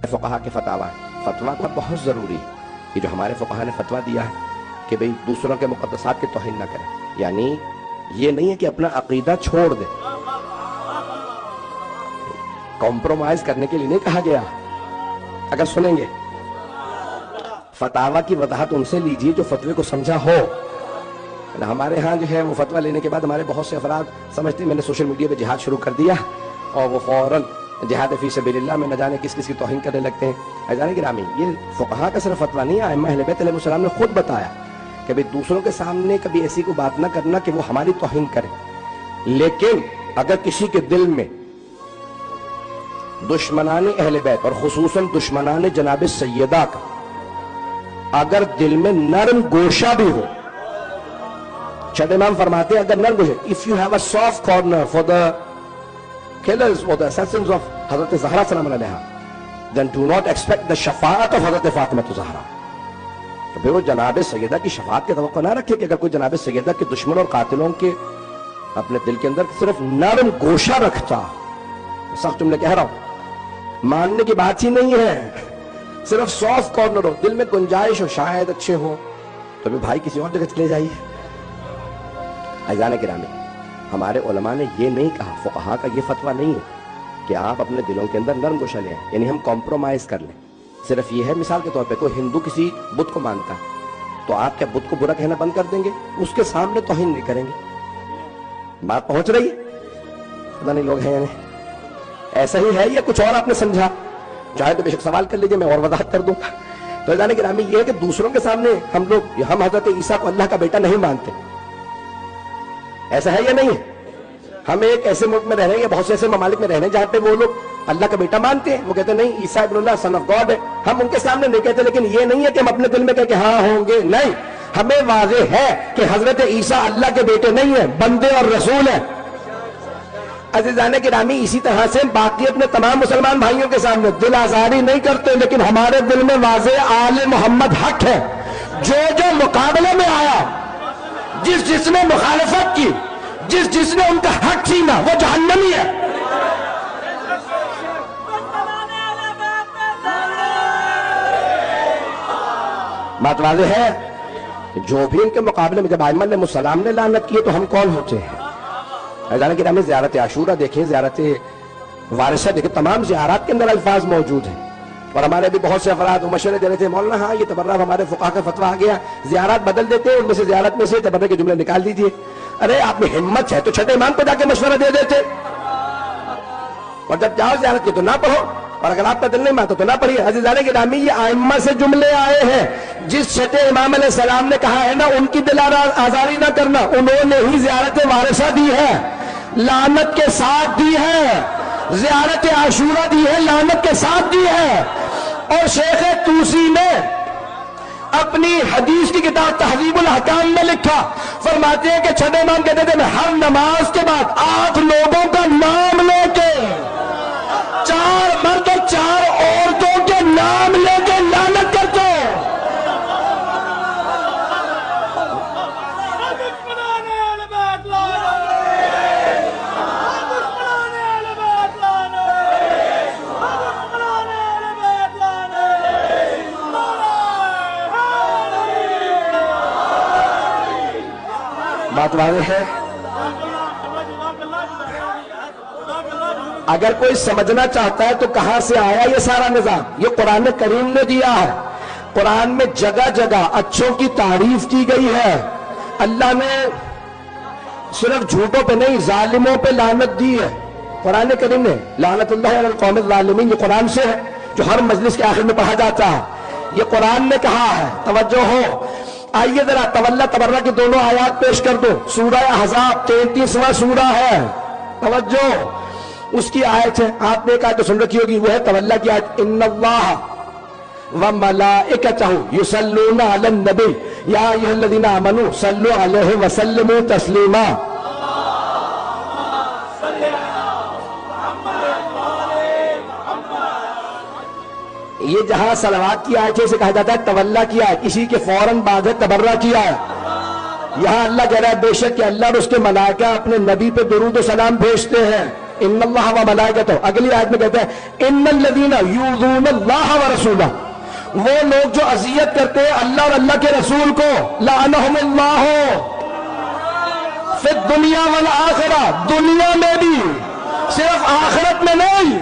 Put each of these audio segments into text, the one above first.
فقہا کے فتوا کا بہت ضروری ہے کہ جو ہمارے فقہا نے فتوا دیا ہے کہ بھئی دوسروں کے مقدسات کی توہین نہ کریں، یعنی یہ نہیں ہے کہ اپنا عقیدہ چھوڑ دیں، کمپرومائز کرنے کے لیے نہیں کہا گیا۔ اگر سنیں گے فتاوا کی وضاحت ان سے لیجئے جو فتوے کو سمجھا ہو۔ ہمارے ہاں جو ہے وہ فتویٰ لینے کے بعد ہمارے بہت سے افراد سمجھتے ہیں میں نے سوشل میڈیا پہ جہاد شروع کر دیا اور وہ فوراً جہاد فی سبیل اللہ میں نہ جانے کس کس کی توہین کرنے لگتے ہیں۔ عزیزان گرامی، یہ فقہا کا صرف فتویٰ نہیں ہے، ائمہ اہل بیت علیہ السلام نے خود بتایا کہ بھئی دوسروں کے سامنے کبھی ایسی کوئی بات نہ کرنا کہ وہ ہماری توہین کرے، لیکن اگر کسی کے دل میں دشمنان اہل بیت اور خصوصاً دشمنان جناب سیدہ کا اگر دل میں نرم گوشہ بھی ہو، چھٹے امام فرماتے ہیں اگر نرم گوشہ، if you have a soft corner for the killers or the assassins of حضرت زہرا سلام علیہا then do not expect the شفاعت of حضرت فاطمہ زہرا، تو پھر وہ جناب سیدہ کی شفاعت کی توقع نہ رکھے کہ اگر کوئی جناب سیدہ کے دشمن اور قاتلوں کے اپنے دل کے اندر صرف نرم گوشہ رکھتا، سخت جملے کہہ رہا ہوں، ماننے کی بات ہی نہیں ہے، صرف سافٹ کارنر ہو، دل میں گنجائش ہو، شاید اچھے ہو، تو بھی بھائی کسی اور جگہ چلے جائیے۔ عزیزان گرامی، ہمارے علماء نے یہ نہیں کہا، فقہا کا یہ فتویٰ نہیں ہے کہ آپ اپنے دلوں کے اندر نرم گوشہ لیں، یعنی ہم کمپرومائز کر لیں۔ صرف یہ ہے مثال کے طور پہ کوئی ہندو کسی بت کو مانتا ہے تو آپ کیا بت کو برا کہنا بند کر دیں گے؟ اس کے سامنے توہین نہیں کریں گے۔ بات پہنچ رہی ہے؟ پتہ نہیں لوگ ہیں یعنی ایسا ہی ہے یا کچھ اور آپ نے سمجھا؟ چاہے تو بے شک سوال کر لیجئے، میں اور وضاحت کر دوں۔ تو عزیزان گرامی، یہ ہے کہ دوسروں کے سامنے ہم حضرت عیسیٰ کو اللہ کا بیٹا نہیں مانتے، ایسا ہے یا نہیں؟ ہم ایک ایسے ملک میں رہ رہے ہیں، بہت سے ایسے ممالک میں رہ رہے ہیں جہاں پہ وہ لوگ اللہ کا بیٹا مانتے ہیں، وہ کہتے ہیں نہیں عیسیٰ ابن اللہ سن آف گاڈ ہے، ہم ان کے سامنے نہیں کہتے، لیکن یہ نہیں ہے کہ ہم اپنے دل میں کہیں کہ ہاں ہوں گے، نہیں، ہمیں واضح ہے کہ حضرت عیسیٰ اللہ کے بیٹے نہیں ہیں، بندے اور رسول ہیں۔ عزیزان گرامی، اسی طرح سے باقی اپنے تمام مسلمان بھائیوں کے سامنے دل آزاری نہیں کرتے، لیکن ہمارے دل میں واضح آل محمد حق ہے۔ جو مقابلے میں آیا، جس نے مخالفت کی، جس نے ان کا حق چھینا، وہ جہنمی ہے۔ بات واضح ہے کہ جو بھی ان کے مقابلے میں، جب ائمہ علیہ السلام نے لعنت کی تو ہم کون ہوتے ہیں؟ عزیزان گرامی، زیارت عاشورہ دیکھیں، زیارت وارثہ دیکھیں، تمام زیارات کے اندر الفاظ موجود ہیں، اور ہمارے بھی بہت سے افراد مشورے دے رہے تھے، مولانا ہاں یہ تبرہ ہمارے فقہا کا فتویٰ آ گیا، زیارات بدل دیتے ہیں، ان میں سے زیارت میں سے تبرہ کے جملے نکال دیجئے۔ ارے آپ میں ہمت ہے تو چھٹے امام کو جا کے مشورہ دے دیتے، اور جب جاؤ زیارت کی تو نہ پڑھو، اور اگر آپ کا دل نہیں مانتا تو نہ پڑھیے۔ عزیزان گرامی، یہ ائمہ سے جملے آئے ہیں، جس چھٹے امام علیہ السلام نے کہا ہے نا ان کی دل آزاری نہ کرنا، انہوں نے ہی زیارت وارثہ دی ہے، لعنت کے ساتھ دی ہے، زیارت عاشورہ دی ہے، لعنت کے ساتھ دی ہے۔ اور شیخ توسی نے اپنی حدیث کی کتاب تہذیب الاحکام میں لکھا، فرماتے ہیں کہ چھٹے امام کہتے تھے میں ہر نماز کے بعد 8 لوگوں کا نام لے کے، 4 مرد اور 4 عورتوں کے نام لے کے لعنت کرتے ہیں۔ بات واضح ہے؟ اگر کوئی سمجھنا چاہتا ہے تو کہاں سے آیا یہ سارا نظام؟ یہ قرآن کریم نے دیا ہے۔ قرآن میں جگہ جگہ اچھوں کی تعریف کی گئی ہے، اللہ نے صرف جھوٹوں پہ نہیں ظالموں پہ لعنت دی ہے۔ قرآن کریم نے لعنت اللہ علی القوم الظالمین، یہ قرآن سے ہے جو ہر مجلس کے آخر میں پڑھا جاتا ہے، یہ قرآن نے کہا ہے۔ توجہ ہو، آئیے ذرا تولا تبرہ کی دونوں آیات پیش کر دو۔ سورہ احزاب 33واں سورہ ہے، توجہ، اس کی آیت ہے، آپ نے ایک آیت سن رکھی ہوگی، وہ ہے تولا کی آیت، ان اللہ وملائکتہ یصلون علی النبی یا ایھا الذین آمنوا صلوا علیہ وسلموا تسلیما۔ یہ جہاں صلوات کی آیت ہے اسے کہا جاتا ہے تولا کی آیت، اسی کے فوراً بعد ہے تبرہ کی آیت۔ یہاں اللہ کہہ رہا ہے بے شک کہ اللہ اور اس کے ملائکہ اپنے نبی پہ درود و سلام بھیجتے ہیں۔ ان اللہ و ملائکتہ، اگلی آیت میں کہتے ہیں ان الذین یؤذون اللہ ورسولہ، وہ لوگ جو اذیت کرتے ہیں اللہ اور اللہ کے رسول کو، لعنہم اللہ فی الدنیا والآخرہ، دنیا میں بھی، صرف آخرت میں نہیں،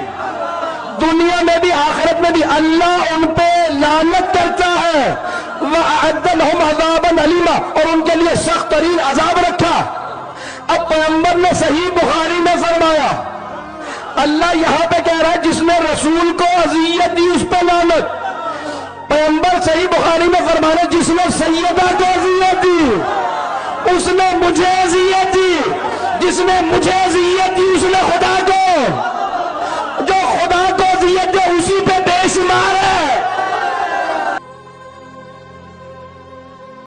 دنیا میں بھی آخرت میں بھی اللہ ان پہ لعنت کرتا ہے، وَأَعَدَّ لَهُمْ عَذَابًا عَلِيمًا، اور ان کے لیے سخت ترین عذاب رکھا۔ اب پیغمبر نے صحیح بخاری میں فرمایا، اللہ یہاں پہ کہہ رہا ہے جس نے رسول کو اذیت دی اس پہ لعنت، پیغمبر صحیح بخاری میں فرما رہے جس نے سیدہ کو اذیت دی اس نے مجھے اذیت دی، جس نے مجھے اذیت دی اس نے خدا کو، جو خدا کو اذیت دے اسی پہ بے شمار ہے۔